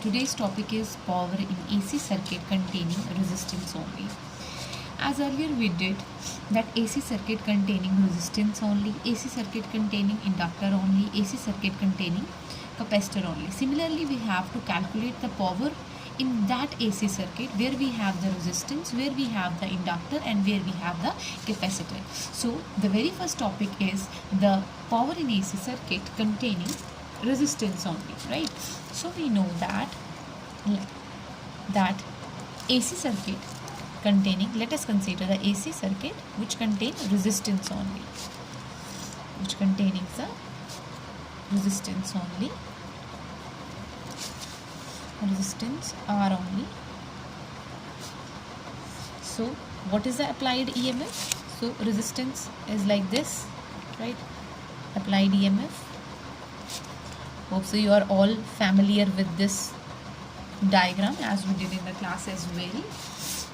Today's topic is power in AC circuit containing resistance only. As earlier we did that AC circuit containing resistance only, AC circuit containing inductor only, AC circuit containing capacitor only. Similarly, we have to calculate the power in that AC circuit where we have the resistance, where we have the inductor and where we have the capacitor. So the very first topic is the power in AC circuit containing resistance only, right? So we know that AC circuit containing, let us consider the AC circuit which contain resistance only, which containing the resistance only, resistance R only. So what is the applied EMF? So resistance is like this, right? Applied EMF. Hope so you are all familiar with this diagram as we did in the class as well,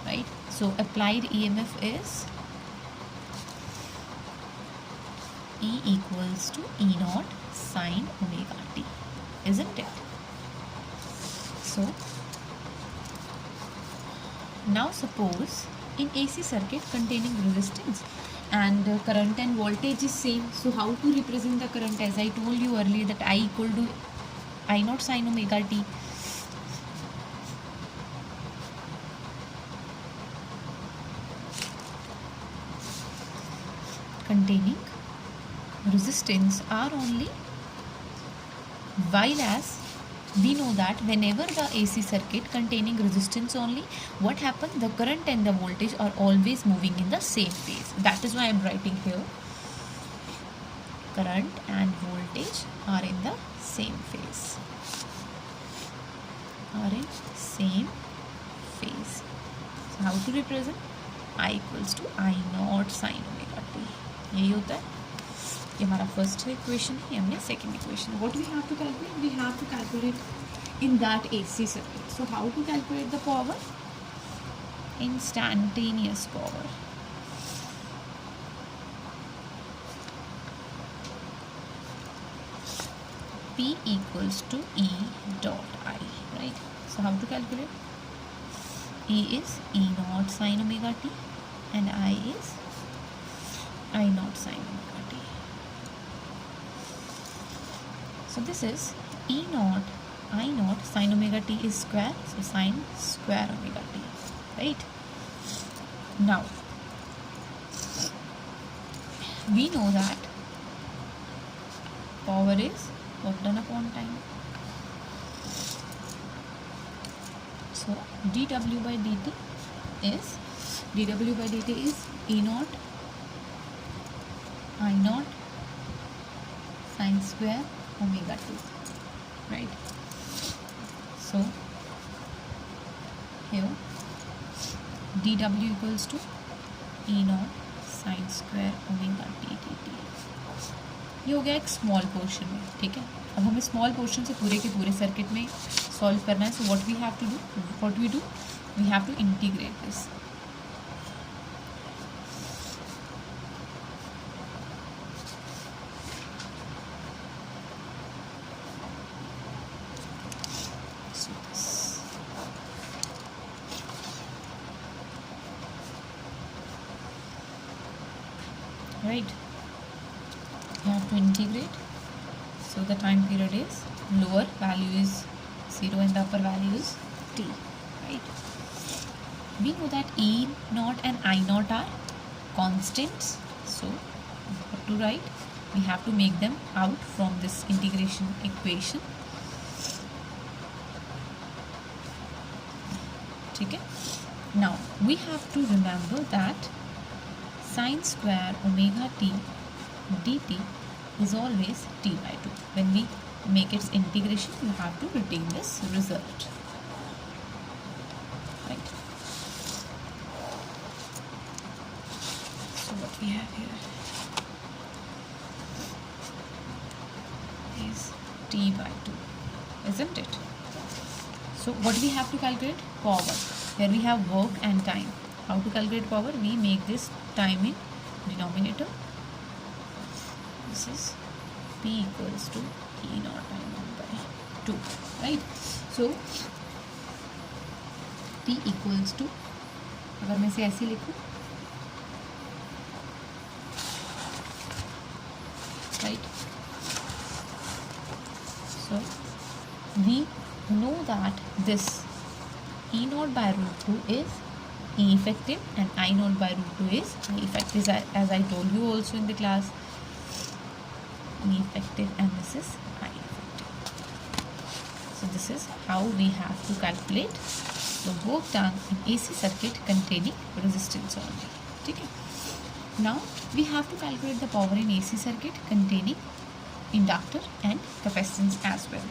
right? So applied EMF is E equals to E naught sine omega t, isn't it? So now suppose in AC circuit containing resistance and current and voltage is same, so how to represent the current? As I told you earlier that I equal to I naught sine omega t. Containing resistance R only, while as we know that whenever the AC circuit containing resistance only, what happens? The current and the voltage are always moving in the same phase. That is why I am writing here current and voltage are in the same phase. Are in same phase. So how to represent? I equals to I naught sine omega t. यही होता है. ये हमारा first equation है, हमने second equation. What we have to calculate? We have to calculate in that AC circuit. So how to calculate the power? Instantaneous power. P equals to E dot I, right? So how to calculate? E is E naught sine omega t and I is I naught sine omega t. So this is E naught I naught sine omega t is square, so sine square omega t, right? Now we know that power is work done upon time. So dw by dt is E naught I naught sine square omega t, right? So here dw equals to E naught sine square omega t dt. ये हो गया एक small portion में, ठीक है. अब हमें small portion से पूरे के पूरे सर्किट में सॉल्व करना है. So what we have to do, what we do, we have to integrate this. Right, you have to integrate. So the time period is lower value is 0 and the upper value is t, right? We know that E naught and I naught are constants, so what to write? We have to make them out from this integration equation. Okay, now we have to remember that sine square omega t dt is always t by 2. When we make its integration, you have to retain this result, right? So what we have here is t by 2, isn't it? So what we have to calculate? Power. Here we have work and time. How to calculate power? We make this time in denominator. This is P equals to E naught I naught by 2, right? So P equals to, अगर मैं इसे ऐसे लिखूँ, right, so we know that this E naught by root 2 is E effective and I naught by root 2 is I effective, as I told you also in the class, E effective and this is I effective. So this is how we have to calculate the work done in AC circuit containing resistance only. Okay. Now we have to calculate the power in AC circuit containing inductor and capacitance as well.